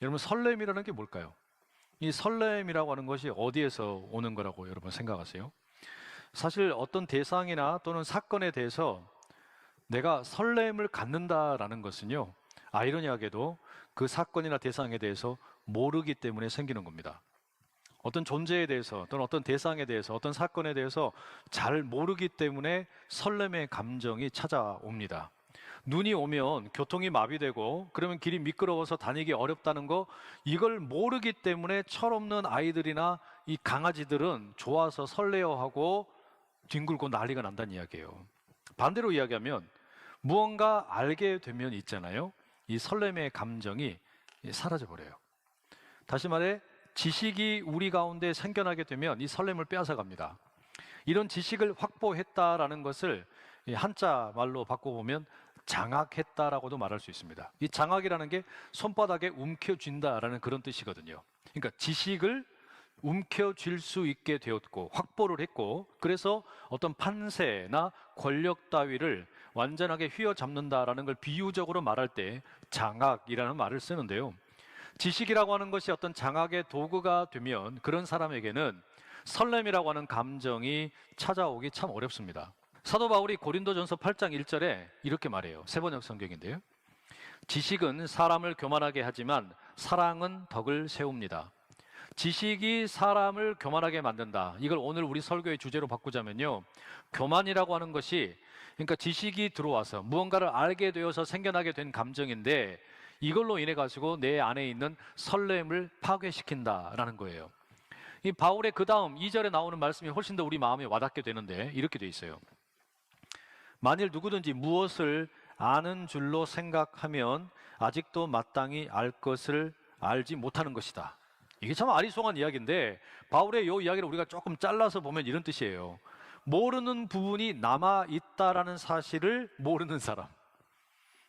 여러분, 설렘이라는 게 뭘까요? 이 설렘이라고 하는 것이 어디에서 오는 거라고 여러분 생각하세요? 사실 어떤 대상이나 또는 사건에 대해서 내가 설렘을 갖는다라는 것은요, 아이러니하게도 그 사건이나 대상에 대해서 모르기 때문에 생기는 겁니다. 어떤 존재에 대해서 또는 어떤 대상에 대해서 어떤 사건에 대해서 잘 모르기 때문에 설렘의 감정이 찾아옵니다. 눈이 오면 교통이 마비되고 그러면 길이 미끄러워서 다니기 어렵다는 거, 이걸 모르기 때문에 철없는 아이들이나 이 강아지들은 좋아서 설레어하고 뒹굴고 난리가 난다는 이야기예요. 반대로 이야기하면 무언가 알게 되면 있잖아요, 이 설렘의 감정이 사라져 버려요. 다시 말해, 지식이 우리 가운데 생겨나게 되면 이 설렘을 빼앗아 갑니다. 이런 지식을 확보했다라는 것을 한자 말로 바꿔보면 장악했다라고도 말할 수 있습니다. 이 장악이라는 게 손바닥에 움켜쥔다라는 그런 뜻이거든요. 그러니까 지식을 움켜쥘 수 있게 되었고 확보를 했고, 그래서 어떤 판세나 권력 따위를 완전하게 휘어잡는다라는 걸 비유적으로 말할 때 장악이라는 말을 쓰는데요. 지식이라고 하는 것이 어떤 장악의 도구가 되면 그런 사람에게는 설렘이라고 하는 감정이 찾아오기 참 어렵습니다. 사도 바울이 고린도전서 8장 1절에 이렇게 말해요. 세번역 성경인데요. 지식은 사람을 교만하게 하지만 사랑은 덕을 세웁니다. 지식이 사람을 교만하게 만든다. 이걸 오늘 우리 설교의 주제로 바꾸자면요, 교만이라고 하는 것이, 그러니까 지식이 들어와서 무언가를 알게 되어서 생겨나게 된 감정인데 이걸로 인해 가지고 내 안에 있는 설렘을 파괴시킨다라는 거예요. 이 바울의 그 다음 2절에 나오는 말씀이 훨씬 더 우리 마음에 와닿게 되는데 이렇게 돼 있어요. 만일 누구든지 무엇을 아는 줄로 생각하면 아직도 마땅히 알 것을 알지 못하는 것이다. 이게 참 아리송한 이야기인데 바울의 이 이야기를 우리가 조금 잘라서 보면 이런 뜻이에요. 모르는 부분이 남아 있다라는 사실을 모르는 사람,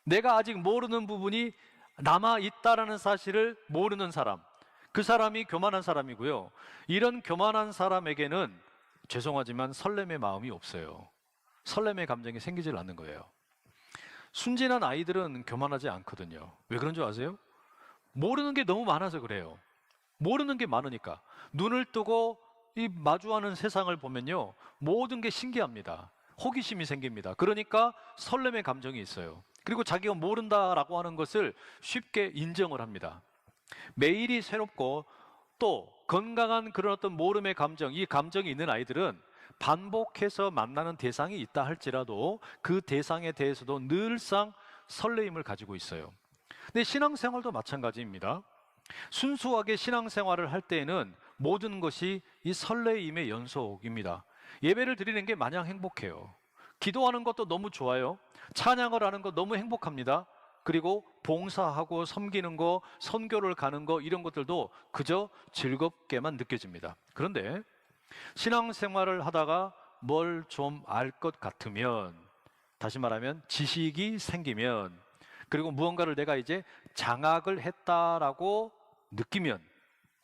내가 아직 모르는 부분이 남아 있다라는 사실을 모르는 사람, 그 사람이 교만한 사람이고요. 이런 교만한 사람에게는 죄송하지만 설렘의 마음이 없어요. 설렘의 감정이 생기질 않는 거예요. 순진한 아이들은 교만하지 않거든요. 왜 그런 줄 아세요? 모르는 게 너무 많아서 그래요. 모르는 게 많으니까. 눈을 뜨고 이 마주하는 세상을 보면요, 모든 게 신기합니다. 호기심이 생깁니다. 그러니까 설렘의 감정이 있어요. 그리고 자기가 모른다라고 하는 것을 쉽게 인정을 합니다. 매일이 새롭고 또 건강한 그런 어떤 모름의 감정, 이 감정이 있는 아이들은 반복해서 만나는 대상이 있다 할지라도 그 대상에 대해서도 늘상 설레임을 가지고 있어요. 근데 신앙생활도 마찬가지입니다. 순수하게 신앙생활을 할 때에는 모든 것이 이 설레임의 연속입니다. 예배를 드리는 게 마냥 행복해요. 기도하는 것도 너무 좋아요. 찬양을 하는 것 너무 행복합니다. 그리고 봉사하고 섬기는 거, 선교를 가는 거, 이런 것들도 그저 즐겁게만 느껴집니다. 그런데 신앙생활을 하다가 뭘 좀 알 것 같으면, 다시 말하면 지식이 생기면, 그리고 무언가를 내가 이제 장악을 했다라고 느끼면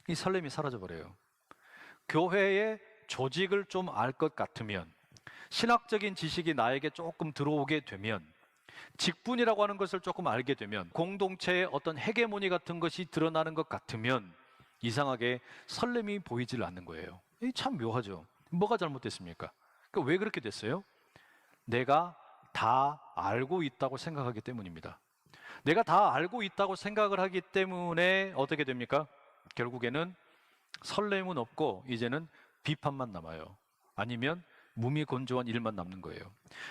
이 설렘이 사라져 버려요. 교회의 조직을 좀 알 것 같으면, 신학적인 지식이 나에게 조금 들어오게 되면, 직분이라고 하는 것을 조금 알게 되면, 공동체의 어떤 헤게모니 같은 것이 드러나는 것 같으면 이상하게 설렘이 보이질 않는 거예요. 이게 참 묘하죠. 뭐가 잘못됐습니까? 그러니까 왜 그렇게 됐어요? 내가 다 알고 있다고 생각하기 때문입니다. 내가 다 알고 있다고 생각을 하기 때문에 어떻게 됩니까? 결국에는 설렘은 없고 이제는 비판만 남아요. 아니면 무미건조한 일만 남는 거예요.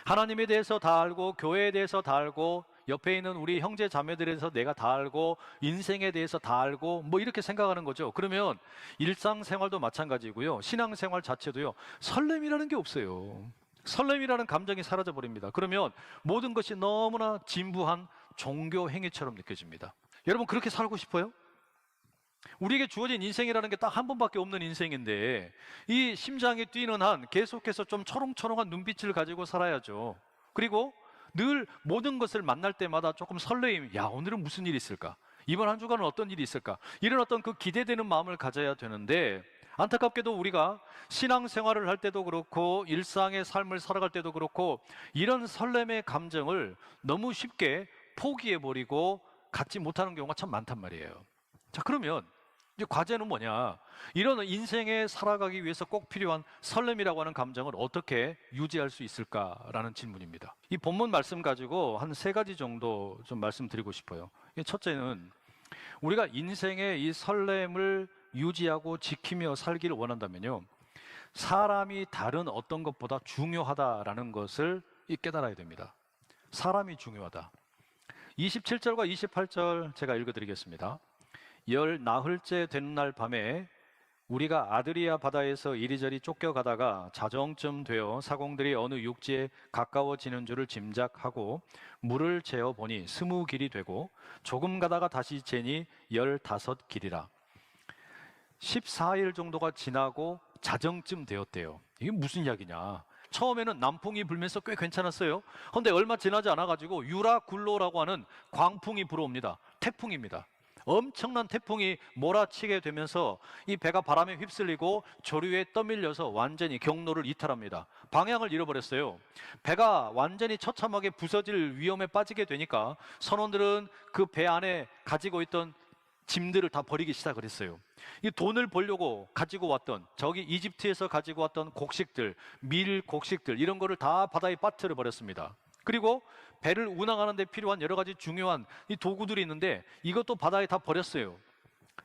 하나님에 대해서 다 알고, 교회에 대해서 다 알고, 옆에 있는 우리 형제 자매들에 대해서 내가 다 알고, 인생에 대해서 다 알고, 뭐 이렇게 생각하는 거죠. 그러면 일상생활도 마찬가지고요, 신앙생활 자체도요, 설렘이라는 게 없어요. 설렘이라는 감정이 사라져 버립니다. 그러면 모든 것이 너무나 진부한 종교 행위처럼 느껴집니다. 여러분, 그렇게 살고 싶어요? 우리에게 주어진 인생이라는 게 딱 한 번밖에 없는 인생인데 이 심장이 뛰는 한 계속해서 좀 초롱초롱한 눈빛을 가지고 살아야죠. 그리고 늘 모든 것을 만날 때마다 조금 설레임, 야, 오늘은 무슨 일이 있을까? 이번 한 주간은 어떤 일이 있을까? 이런 어떤 그 기대되는 마음을 가져야 되는데, 안타깝게도 우리가 신앙생활을 할 때도 그렇고 일상의 삶을 살아갈 때도 그렇고 이런 설렘의 감정을 너무 쉽게 포기해버리고 갖지 못하는 경우가 참 많단 말이에요. 자, 그러면 이제 과제는 뭐냐? 이런 인생에 살아가기 위해서 꼭 필요한 설렘이라고 하는 감정을 어떻게 유지할 수 있을까라는 질문입니다. 이 본문 말씀 가지고 한 세 가지 정도 좀 말씀드리고 싶어요. 첫째는 우리가 인생의 이 설렘을 유지하고 지키며 살기를 원한다면요, 사람이 다른 어떤 것보다 중요하다라는 것을 깨달아야 됩니다. 사람이 중요하다. 27절과 28절 제가 읽어드리겠습니다. 열 나흘째 되는 날 밤에 우리가 아드리아 바다에서 이리저리 쫓겨가다가 자정쯤 되어 사공들이 어느 육지에 가까워지는 줄을 짐작하고 물을 재어 보니 20길이 되고 조금 가다가 다시 재니 15길이라. 14일 정도가 지나고 자정쯤 되었대요. 이게 무슨 이야기냐? 처음에는 남풍이 불면서 꽤 괜찮았어요. 그런데 얼마 지나지 않아가지고 유라굴로라고 하는 광풍이 불어옵니다. 태풍입니다. 엄청난 태풍이 몰아치게 되면서 이 배가 바람에 휩쓸리고 조류에 떠밀려서 완전히 경로를 이탈합니다. 방향을 잃어버렸어요. 배가 완전히 처참하게 부서질 위험에 빠지게 되니까 선원들은 그 배 안에 가지고 있던 짐들을 다 버리기 시작을 했어요. 이 돈을 벌려고 가지고 왔던, 저기 이집트에서 가지고 왔던 곡식들, 밀 곡식들, 이런 거를 다 바다에 빠뜨려 버렸습니다. 그리고 배를 운항하는 데 필요한 여러 가지 중요한 이 도구들이 있는데 이것도 바다에 다 버렸어요.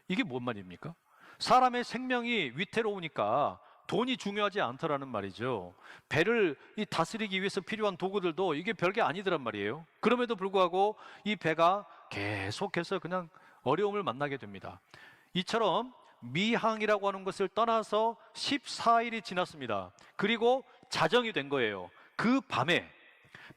이게 뭔 말입니까? 사람의 생명이 위태로우니까 돈이 중요하지 않더라는 말이죠. 배를 다스리기 위해서 필요한 도구들도 이게 별게 아니더란 말이에요. 그럼에도 불구하고 이 배가 계속해서 그냥 어려움을 만나게 됩니다. 이처럼 미항이라고 하는 것을 떠나서 14일이 지났습니다. 그리고 자정이 된 거예요. 그 밤에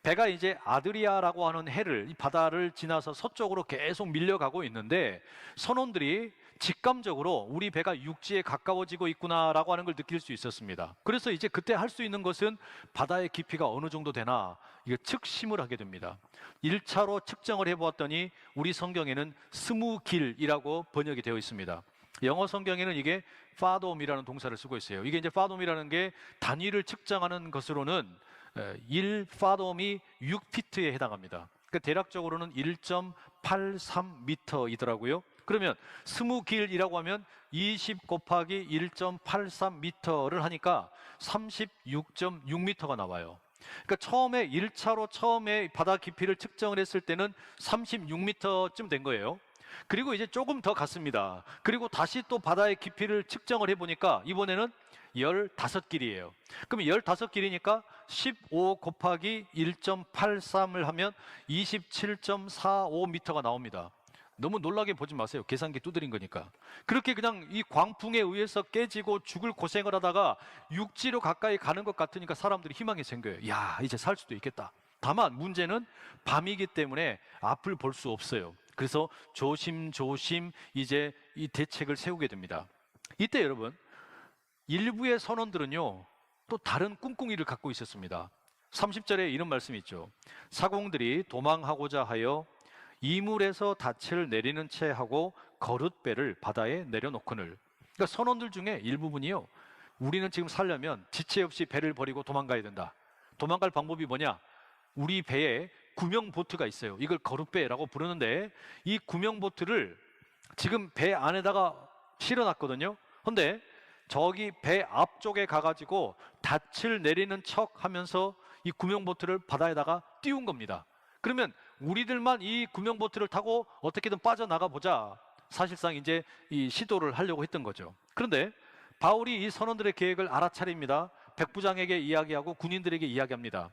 배가 이제 아드리아라고 하는 해를, 이 바다를 지나서 서쪽으로 계속 밀려가고 있는데 선원들이 직감적으로 우리 배가 육지에 가까워지고 있구나라고 하는 걸 느낄 수 있었습니다. 그래서 이제 그때 할 수 있는 것은 바다의 깊이가 어느 정도 되나 이거 측심을 하게 됩니다. 1차로 측정을 해보았더니 우리 성경에는 20길이라고 번역이 되어 있습니다. 영어 성경에는 이게 fathom이라는 동사를 쓰고 있어요. 이게 이제 fathom이라는 게 단위를 측정하는 것으로는 1fathom이 6피트에 해당합니다. 그러니까 대략적으로는 1.83m이더라고요. 그러면 20길이라고 하면 20 곱하기 1.83m를 하니까 36.6m가 나와요. 그러니까 처음에 1차로 처음에 바다 깊이를 측정을 했을 때는 36m쯤 된 거예요. 그리고 이제 조금 더 갔습니다. 그리고 다시 또 바다의 깊이를 측정을 해보니까 이번에는 15길이에요. 그럼 15길이니까 15 곱하기 1.83을 하면 27.45m가 나옵니다. 너무 놀라게 보지 마세요. 계산기 두드린 거니까. 그렇게 그냥 이 광풍에 의해서 깨지고 죽을 고생을 하다가 육지로 가까이 가는 것 같으니까 사람들이 희망이 생겨요. 야, 이제 살 수도 있겠다. 다만 문제는 밤이기 때문에 앞을 볼 수 없어요. 그래서 조심조심 이제 이 대책을 세우게 됩니다. 이때 여러분, 일부의 선원들은요 또 다른 꿍꿍이를 갖고 있었습니다. 30절에 이런 말씀이 있죠. 사공들이 도망하고자 하여 이물에서 닻을 내리는 채 하고 거룻배를 바다에 내려놓거늘. 그러니까 선원들 중에 일부분이요, 우리는 지금 살려면 지체 없이 배를 버리고 도망가야 된다. 도망갈 방법이 뭐냐? 우리 배에 구명보트가 있어요. 이걸 거룻배라고 부르는데 이 구명보트를 지금 배 안에다가 실어놨거든요. 그런데 저기 배 앞쪽에 가가지고 닻을 내리는 척 하면서 이 구명보트를 바다에다가 띄운 겁니다. 그러면 우리들만 이 구명보트를 타고 어떻게든 빠져나가 보자. 사실상 이제 이 시도를 하려고 했던 거죠. 그런데 바울이 이 선원들의 계획을 알아차립니다. 백부장에게 이야기하고 군인들에게 이야기합니다.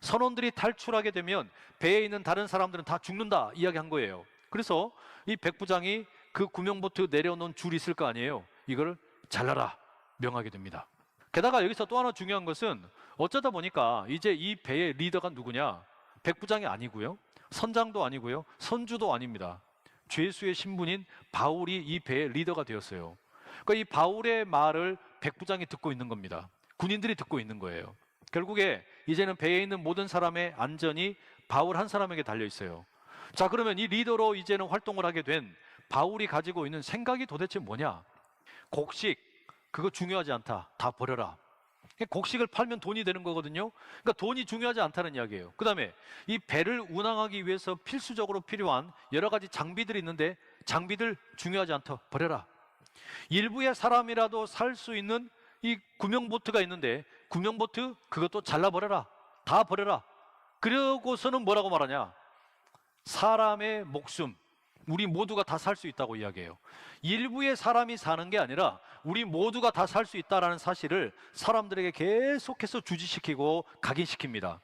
선원들이 탈출하게 되면 배에 있는 다른 사람들은 다 죽는다 이야기한 거예요. 그래서 이 백부장이 그 구명보트 내려놓은 줄이 있을 거 아니에요. 이걸 잘라라 명하게 됩니다. 게다가 여기서 또 하나 중요한 것은 어쩌다 보니까 이제 이 배의 리더가 누구냐? 백부장이 아니고요, 선장도 아니고요, 선주도 아닙니다. 죄수의 신분인 바울이 이 배의 리더가 되었어요. 그러니까 이 바울의 말을 백부장이 듣고 있는 겁니다. 군인들이 듣고 있는 거예요. 결국에 이제는 배에 있는 모든 사람의 안전이 바울 한 사람에게 달려 있어요. 자, 그러면 이 리더로 이제는 활동을 하게 된 바울이 가지고 있는 생각이 도대체 뭐냐? 곡식 그거 중요하지 않다. 다 버려라. 곡식을 팔면 돈이 되는 거거든요. 그러니까 돈이 중요하지 않다는 이야기예요. 그 다음에 이 배를 운항하기 위해서 필수적으로 필요한 여러 가지 장비들이 있는데 장비들 중요하지 않다. 버려라. 일부의 사람이라도 살 수 있는 이 구명보트가 있는데 구명보트 그것도 잘라버려라. 다 버려라. 그러고서는 뭐라고 말하냐? 사람의 목숨, 우리 모두가 다 살 수 있다고 이야기해요. 일부의 사람이 사는 게 아니라 우리 모두가 다 살 수 있다는 사실을 사람들에게 계속해서 주지시키고 각인시킵니다.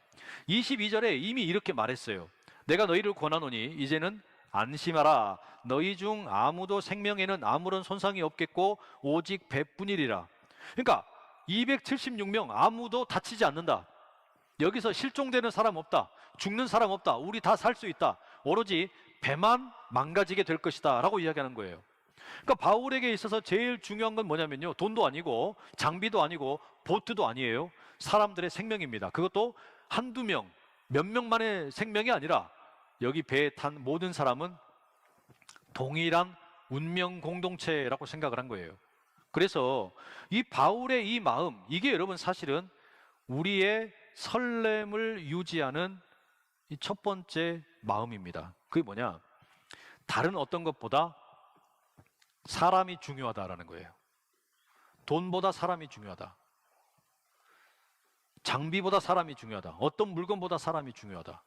22절에 이미 이렇게 말했어요. 내가 너희를 권하노니 이제는 안심하라. 너희 중 아무도 생명에는 아무런 손상이 없겠고 오직 배뿐이리라. 그러니까 276명 아무도 다치지 않는다. 여기서 실종되는 사람 없다. 죽는 사람 없다. 우리 다 살 수 있다. 오로지 배만 망가지게 될 것이다 라고 이야기하는 거예요. 그러니까 바울에게 있어서 제일 중요한 건 뭐냐면요, 돈도 아니고 장비도 아니고 보트도 아니에요. 사람들의 생명입니다. 그것도 한두 명, 몇 명만의 생명이 아니라 여기 배에 탄 모든 사람은 동일한 운명 공동체라고 생각을 한 거예요. 그래서 이 바울의 이 마음, 이게 여러분 사실은 우리의 설렘을 유지하는 이 첫 번째 마음입니다. 그게 뭐냐? 다른 어떤 것보다 사람이 중요하다라는 거예요. 돈보다 사람이 중요하다. 장비보다 사람이 중요하다. 어떤 물건보다 사람이 중요하다.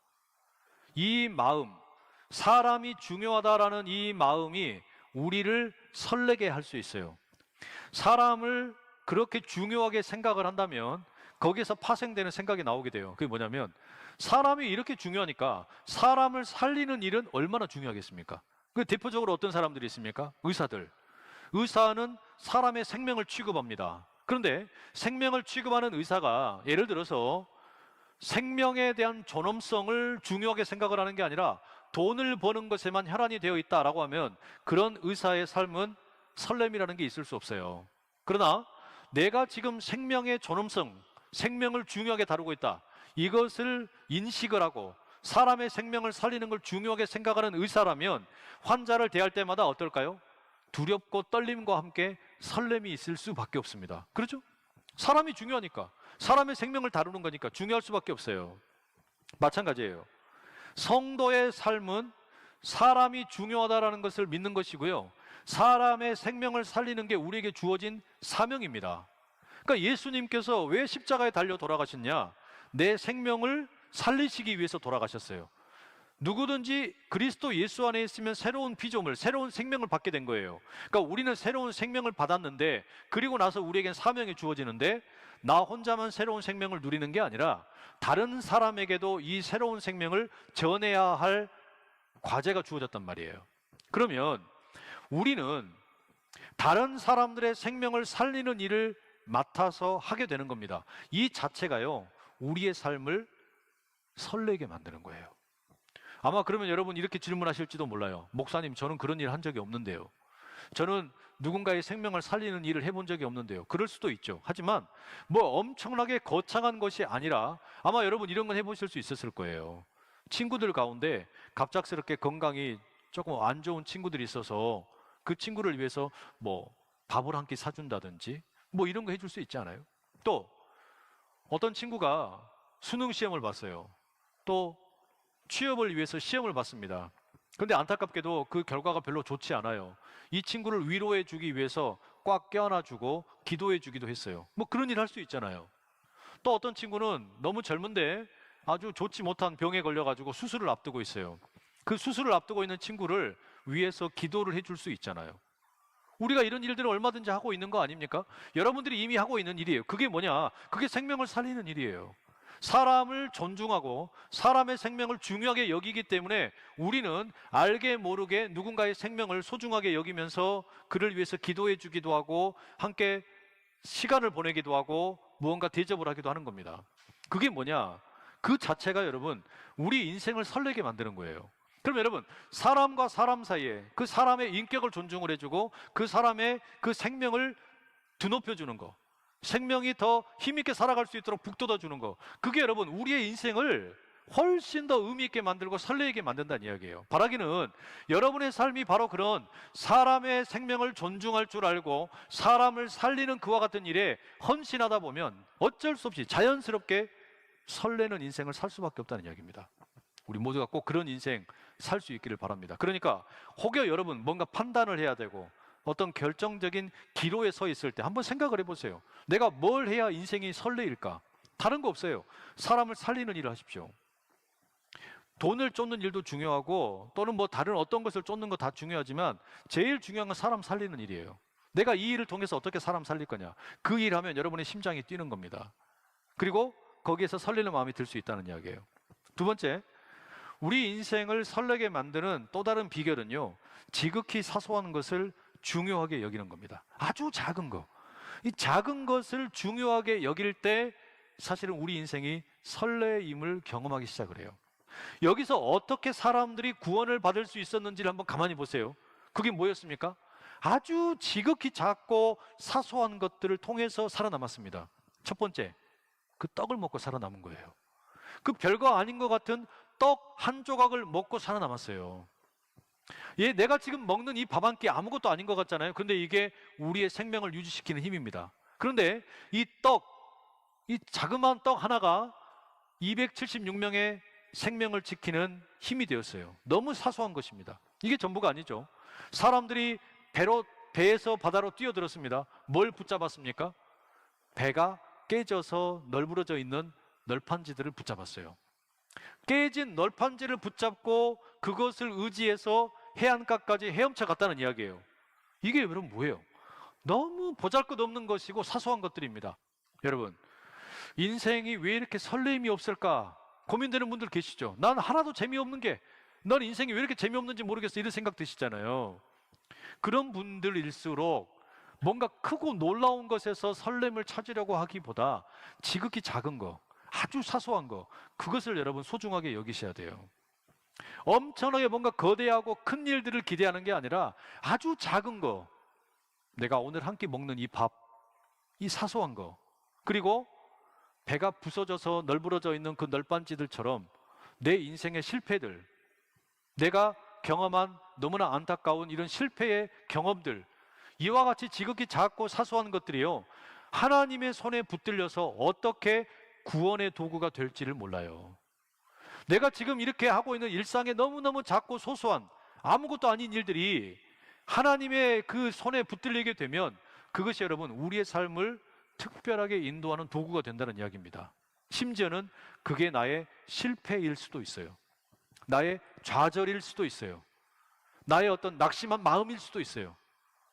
이 마음, 사람이 중요하다라는 이 마음이 우리를 설레게 할 수 있어요. 사람을 그렇게 중요하게 생각을 한다면 거기에서 파생되는 생각이 나오게 돼요. 그게 뭐냐면 사람이 이렇게 중요하니까 사람을 살리는 일은 얼마나 중요하겠습니까? 그 대표적으로 어떤 사람들이 있습니까? 의사들. 의사는 사람의 생명을 취급합니다. 그런데 생명을 취급하는 의사가 예를 들어서 생명에 대한 존엄성을 중요하게 생각을 하는 게 아니라 돈을 버는 것에만 혈안이 되어 있다라고 하면 그런 의사의 삶은 설렘이라는 게 있을 수 없어요. 그러나 내가 지금 생명의 존엄성, 생명을 중요하게 다루고 있다. 이것을 인식을 하고 사람의 생명을 살리는 걸 중요하게 생각하는 의사라면 환자를 대할 때마다 어떨까요? 두렵고 떨림과 함께 설렘이 있을 수밖에 없습니다. 그렇죠? 사람이 중요하니까, 사람의 생명을 다루는 거니까 중요할 수밖에 없어요. 마찬가지예요. 성도의 삶은 사람이 중요하다라는 것을 믿는 것이고요, 사람의 생명을 살리는 게 우리에게 주어진 사명입니다. 그러니까 예수님께서 왜 십자가에 달려 돌아가셨냐? 내 생명을 살리시기 위해서 돌아가셨어요. 누구든지 그리스도 예수 안에 있으면 새로운 피조물, 새로운 생명을 받게 된 거예요. 그러니까 우리는 새로운 생명을 받았는데, 그리고 나서 우리에겐 사명이 주어지는데, 나 혼자만 새로운 생명을 누리는 게 아니라 다른 사람에게도 이 새로운 생명을 전해야 할 과제가 주어졌단 말이에요. 그러면 우리는 다른 사람들의 생명을 살리는 일을 맡아서 하게 되는 겁니다. 이 자체가요, 우리의 삶을 설레게 만드는 거예요. 아마 그러면 여러분 이렇게 질문하실지도 몰라요. 목사님, 저는 그런 일 한 적이 없는데요. 저는 누군가의 생명을 살리는 일을 해본 적이 없는데요. 그럴 수도 있죠. 하지만 뭐 엄청나게 거창한 것이 아니라 아마 여러분 이런 건 해보실 수 있었을 거예요. 친구들 가운데 갑작스럽게 건강이 조금 안 좋은 친구들이 있어서 그 친구를 위해서 뭐 밥을 한 끼 사준다든지 뭐 이런 거 해줄 수 있지 않아요? 또 어떤 친구가 수능 시험을 봤어요. 또 취업을 위해서 시험을 봤습니다. 그런데 안타깝게도 그 결과가 별로 좋지 않아요. 이 친구를 위로해 주기 위해서 꽉 껴안아 주고 기도해 주기도 했어요. 뭐 그런 일 할 수 있잖아요. 또 어떤 친구는 너무 젊은데 아주 좋지 못한 병에 걸려가지고 수술을 앞두고 있어요. 그 수술을 앞두고 있는 친구를 위해서 기도를 해줄 수 있잖아요. 우리가 이런 일들을 얼마든지 하고 있는 거 아닙니까? 여러분들이 이미 하고 있는 일이에요. 그게 뭐냐? 그게 생명을 살리는 일이에요. 사람을 존중하고 사람의 생명을 중요하게 여기기 때문에 우리는 알게 모르게 누군가의 생명을 소중하게 여기면서 그를 위해서 기도해 주기도 하고 함께 시간을 보내기도 하고 무언가 대접을 하기도 하는 겁니다. 그게 뭐냐? 그 자체가 여러분 우리 인생을 설레게 만드는 거예요. 그럼 여러분, 사람과 사람 사이에 그 사람의 인격을 존중을 해주고 그 사람의 그 생명을 드높여주는 거, 생명이 더 힘있게 살아갈 수 있도록 북돋아 주는 거, 그게 여러분 우리의 인생을 훨씬 더 의미 있게 만들고 설레게 만든다는 이야기예요. 바라기는 여러분의 삶이 바로 그런 사람의 생명을 존중할 줄 알고 사람을 살리는 그와 같은 일에 헌신하다 보면 어쩔 수 없이 자연스럽게 설레는 인생을 살 수밖에 없다는 이야기입니다. 우리 모두가 꼭 그런 인생 살 수 있기를 바랍니다. 그러니까 혹여 여러분 뭔가 판단을 해야 되고 어떤 결정적인 기로에 서 있을 때 한번 생각을 해보세요. 내가 뭘 해야 인생이 설레일까? 다른 거 없어요. 사람을 살리는 일을 하십시오. 돈을 쫓는 일도 중요하고 또는 뭐 다른 어떤 것을 쫓는 거 다 중요하지만 제일 중요한 건 사람 살리는 일이에요. 내가 이 일을 통해서 어떻게 사람 살릴 거냐. 그 일 하면 여러분의 심장이 뛰는 겁니다. 그리고 거기에서 설레는 마음이 들 수 있다는 이야기예요. 두 번째, 우리 인생을 설레게 만드는 또 다른 비결은요, 지극히 사소한 것을 중요하게 여기는 겁니다. 아주 작은 거. 이 작은 것을 중요하게 여길 때 사실은 우리 인생이 설레임을 경험하기 시작을 해요. 여기서 어떻게 사람들이 구원을 받을 수 있었는지를 한번 가만히 보세요. 그게 뭐였습니까? 아주 지극히 작고 사소한 것들을 통해서 살아남았습니다. 첫 번째, 그 떡을 먹고 살아남은 거예요. 그 별거 아닌 것 같은 떡 한 조각을 먹고 살아남았어요. 내가 지금 먹는 이 밥 한 끼 아무것도 아닌 것 같잖아요. 그런데 이게 우리의 생명을 유지시키는 힘입니다. 그런데 이 자그마한 떡 하나가 276명의 생명을 지키는 힘이 되었어요. 너무 사소한 것입니다. 이게 전부가 아니죠. 사람들이 배에서 바다로 뛰어들었습니다. 뭘 붙잡았습니까? 배가 깨져서 널브러져 있는 널판지들을 붙잡았어요. 깨진 널판지를 붙잡고 그것을 의지해서 해안가까지 헤엄쳐 갔다는 이야기예요. 이게 여러분 뭐예요? 너무 보잘것없는 것이고 사소한 것들입니다. 여러분, 인생이 왜 이렇게 설렘이 없을까 고민되는 분들 계시죠? 난 하나도 재미없는 게, 난 인생이 왜 이렇게 재미없는지 모르겠어, 이런 생각 드시잖아요. 그런 분들일수록 뭔가 크고 놀라운 것에서 설렘을 찾으려고 하기보다 지극히 작은 거, 아주 사소한 거, 그것을 여러분 소중하게 여기셔야 돼요. 엄청나게 뭔가 거대하고 큰 일들을 기대하는 게 아니라 아주 작은 거, 내가 오늘 한 끼 먹는 이 밥, 이 사소한 거, 그리고 배가 부서져서 널브러져 있는 그 널빤지들처럼 내 인생의 실패들, 내가 경험한 너무나 안타까운 이런 실패의 경험들, 이와 같이 지극히 작고 사소한 것들이요, 하나님의 손에 붙들려서 어떻게 구원의 도구가 될지를 몰라요. 내가 지금 이렇게 하고 있는 일상에 너무너무 작고 소소한 아무것도 아닌 일들이 하나님의 그 손에 붙들리게 되면 그것이 여러분 우리의 삶을 특별하게 인도하는 도구가 된다는 이야기입니다. 심지어는 그게 나의 실패일 수도 있어요. 나의 좌절일 수도 있어요. 나의 어떤 낙심한 마음일 수도 있어요.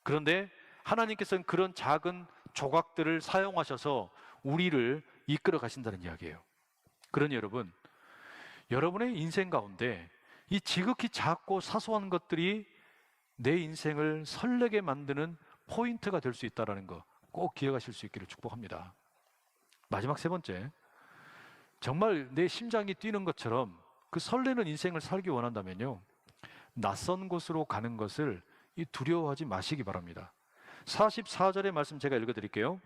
그런데 하나님께서는 그런 작은 조각들을 사용하셔서 우리를 이끌어 가신다는 이야기예요. 그러니 여러분, 여러분의 인생 가운데 이 지극히 작고 사소한 것들이 내 인생을 설레게 만드는 포인트가 될 수 있다는 거 꼭 기억하실 수 있기를 축복합니다. 마지막 세 번째, 정말 내 심장이 뛰는 것처럼 그 설레는 인생을 살기 원한다면요, 낯선 곳으로 가는 것을 두려워하지 마시기 바랍니다. 44절의 말씀 제가 읽어드릴게요.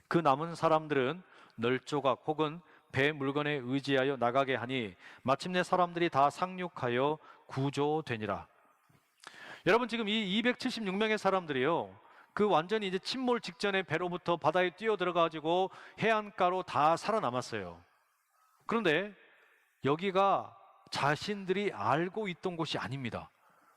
그 남은 사람들은 널조각 혹은 배 물건에 의지하여 나가게 하니 마침내 사람들이 다 상륙하여 구조되니라. 여러분, 지금 이 276명의 사람들이요, 그 완전히 이제 침몰 직전에 배로부터 바다에 뛰어들어가지고 해안가로 다 살아남았어요. 그런데 여기가 자신들이 알고 있던 곳이 아닙니다.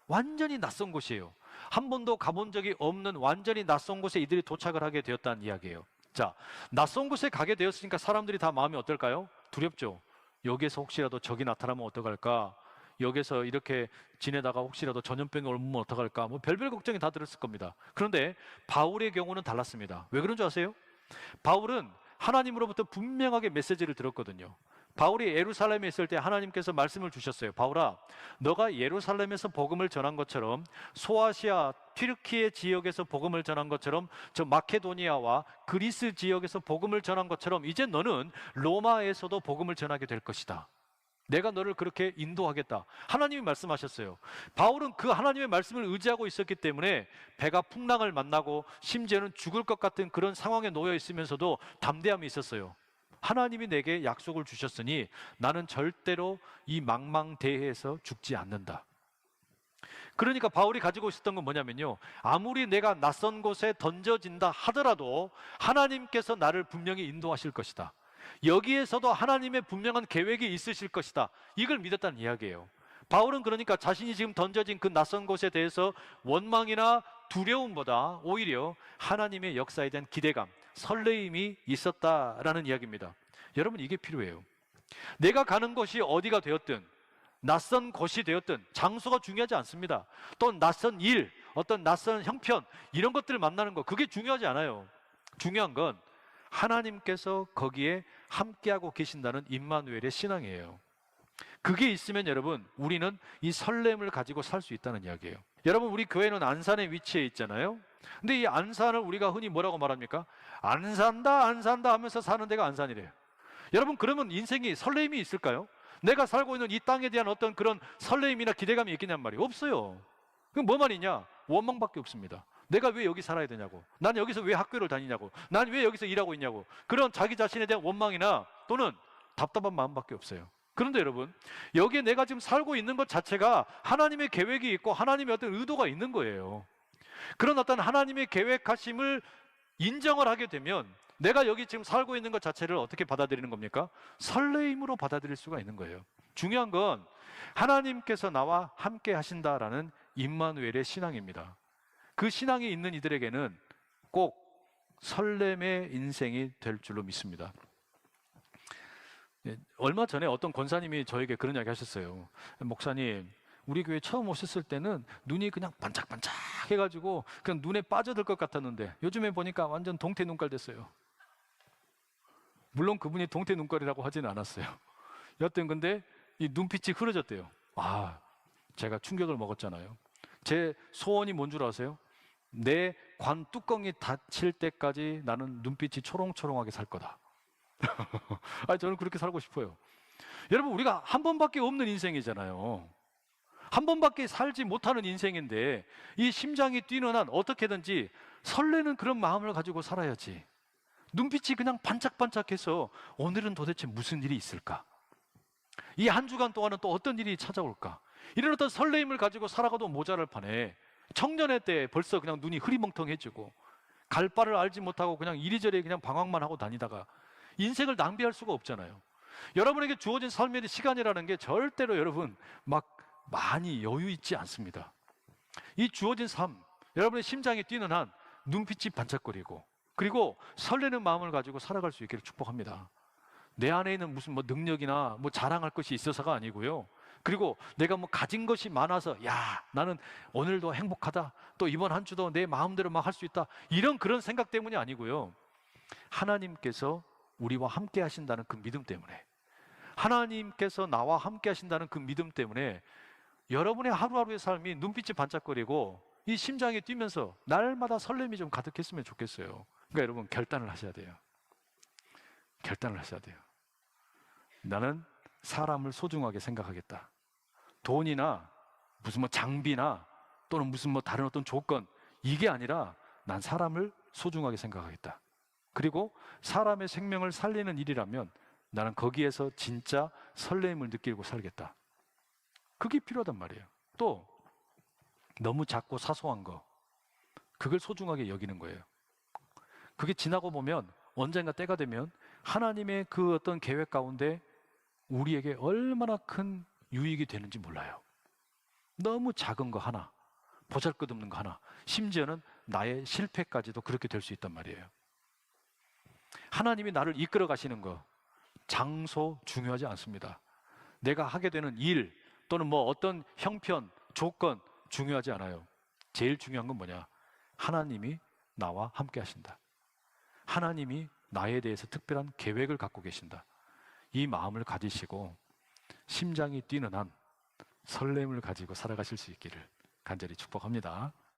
완전히 낯선 곳이에요. 한 번도 가본 적이 없는 완전히 낯선 곳에 이들이 도착을 하게 되었다는 이야기예요. 자, 낯선 곳에 가게 되었으니까 사람들이 다 마음이 어떨까요? 두렵죠. 여기에서 혹시라도 적이 나타나면 어떡할까? 여기서 이렇게 지내다가 혹시라도 전염병이 옮으면 어떡할까? 뭐 별별 걱정이 다 들었을 겁니다. 그런데 바울의 경우는 달랐습니다. 왜 그런 줄 아세요? 바울은 하나님으로부터 분명하게 메시지를 들었거든요. 바울이 예루살렘에 있을 때 하나님께서 말씀을 주셨어요. 바울아, 너가 예루살렘에서 복음을 전한 것처럼, 소아시아 튀르키예 지역에서 복음을 전한 것처럼, 저 마케도니아와 그리스 지역에서 복음을 전한 것처럼 이제 너는 로마에서도 복음을 전하게 될 것이다. 내가 너를 그렇게 인도하겠다. 하나님이 말씀하셨어요. 바울은 그 하나님의 말씀을 의지하고 있었기 때문에 배가 풍랑을 만나고 심지어는 죽을 것 같은 그런 상황에 놓여 있으면서도 담대함이 있었어요. 하나님이 내게 약속을 주셨으니 나는 절대로 이 망망대해에서 죽지 않는다. 그러니까 바울이 가지고 있었던 건 뭐냐면요, 아무리 내가 낯선 곳에 던져진다 하더라도 하나님께서 나를 분명히 인도하실 것이다. 여기에서도 하나님의 분명한 계획이 있으실 것이다. 이걸 믿었다는 이야기예요. 바울은 그러니까 자신이 지금 던져진 그 낯선 곳에 대해서 원망이나 두려움보다 오히려 하나님의 역사에 대한 기대감, 설레임이 있었다라는 이야기입니다. 여러분, 이게 필요해요. 내가 가는 곳이 어디가 되었든, 낯선 곳이 되었든 장소가 중요하지 않습니다. 또 낯선 일, 어떤 낯선 형편, 이런 것들을 만나는 거, 그게 중요하지 않아요. 중요한 건 하나님께서 거기에 함께하고 계신다는 임마누엘의 신앙이에요. 그게 있으면 여러분, 우리는 이 설렘을 가지고 살 수 있다는 이야기예요. 여러분, 우리 교회는 안산에 위치해 있잖아요. 근데 이 안산을 우리가 흔히 뭐라고 말합니까? 안 산다 안 산다 하면서 사는 데가 안산이래요. 여러분, 그러면 인생이 설렘이 있을까요? 내가 살고 있는 이 땅에 대한 어떤 그런 설렘이나 기대감이 있겠냔 말이에요. 없어요. 그럼 뭐만 있냐? 원망밖에 없습니다. 내가 왜 여기 살아야 되냐고, 난 여기서 왜 학교를 다니냐고, 난 왜 여기서 일하고 있냐고, 그런 자기 자신에 대한 원망이나 또는 답답한 마음밖에 없어요. 그런데 여러분, 여기에 내가 지금 살고 있는 것 자체가 하나님의 계획이 있고 하나님의 어떤 의도가 있는 거예요. 그런 어떤 하나님의 계획하심을 인정을 하게 되면 내가 여기 지금 살고 있는 것 자체를 어떻게 받아들이는 겁니까? 설레임으로 받아들일 수가 있는 거예요. 중요한 건 하나님께서 나와 함께 하신다라는 임마누엘의 신앙입니다. 그 신앙이 있는 이들에게는 꼭 설렘의 인생이 될 줄로 믿습니다. 얼마 전에 어떤 권사님이 저에게 그런 이야기 하셨어요. 목사님, 우리 교회 처음 오셨을 때는 눈이 그냥 반짝반짝 해가지고 그냥 눈에 빠져들 것 같았는데 요즘에 보니까 완전 동태 눈깔 됐어요. 물론 그분이 동태 눈깔이라고 하지는 않았어요. 여튼 근데 이 눈빛이 흐려졌대요. 아, 제가 충격을 먹었잖아요. 제 소원이 뭔 줄 아세요? 내 관 뚜껑이 닫힐 때까지 나는 눈빛이 초롱초롱하게 살 거다. 저는 그렇게 살고 싶어요. 여러분, 우리가 한 번밖에 없는 인생이잖아요. 한 번밖에 살지 못하는 인생인데 이 심장이 뛰는 한 어떻게든지 설레는 그런 마음을 가지고 살아야지. 눈빛이 그냥 반짝반짝해서 오늘은 도대체 무슨 일이 있을까? 이 한 주간 동안은 또 어떤 일이 찾아올까? 이런 어떤 설레임을 가지고 살아가도 모자랄 판에 청년의 때 벌써 그냥 눈이 흐리멍텅해지고 갈 바를 알지 못하고 그냥 이리저리 그냥 방황만 하고 다니다가 인생을 낭비할 수가 없잖아요. 여러분에게 주어진 삶의 시간이라는 게 절대로 여러분 막 많이 여유 있지 않습니다. 이 주어진 삶, 여러분의 심장이 뛰는 한 눈빛이 반짝거리고 그리고 설레는 마음을 가지고 살아갈 수 있기를 축복합니다. 내 안에 있는 무슨 능력이나 자랑할 것이 있어서가 아니고요. 그리고 내가 가진 것이 많아서 야, 나는 오늘도 행복하다, 또 이번 한 주도 내 마음대로 막 할 수 있다, 이런 그런 생각 때문이 아니고요. 하나님께서 우리와 함께 하신다는 그 믿음 때문에, 하나님께서 나와 함께 하신다는 그 믿음 때문에 여러분의 하루하루의 삶이 눈빛이 반짝거리고 이 심장이 뛰면서 날마다 설렘이 좀 가득했으면 좋겠어요. 그러니까 여러분, 결단을 하셔야 돼요. 결단을 하셔야 돼요. 나는 사람을 소중하게 생각하겠다. 돈이나 무슨 장비나 또는 무슨 다른 어떤 조건, 이게 아니라 난 사람을 소중하게 생각하겠다. 그리고 사람의 생명을 살리는 일이라면 나는 거기에서 진짜 설렘을 느끼고 살겠다. 그게 필요하단 말이에요. 또 너무 작고 사소한 거, 그걸 소중하게 여기는 거예요. 그게 지나고 보면 언젠가 때가 되면 하나님의 그 어떤 계획 가운데 우리에게 얼마나 큰 유익이 되는지 몰라요. 너무 작은 거 하나, 보잘것없는 거 하나, 심지어는 나의 실패까지도 그렇게 될 수 있단 말이에요. 하나님이 나를 이끌어 가시는 거, 장소 중요하지 않습니다. 내가 하게 되는 일 또는 어떤 형편, 조건 중요하지 않아요. 제일 중요한 건 뭐냐? 하나님이 나와 함께 하신다. 하나님이 나에 대해서 특별한 계획을 갖고 계신다. 이 마음을 가지시고 심장이 뛰는 한 설렘을 가지고 살아가실 수 있기를 간절히 축복합니다.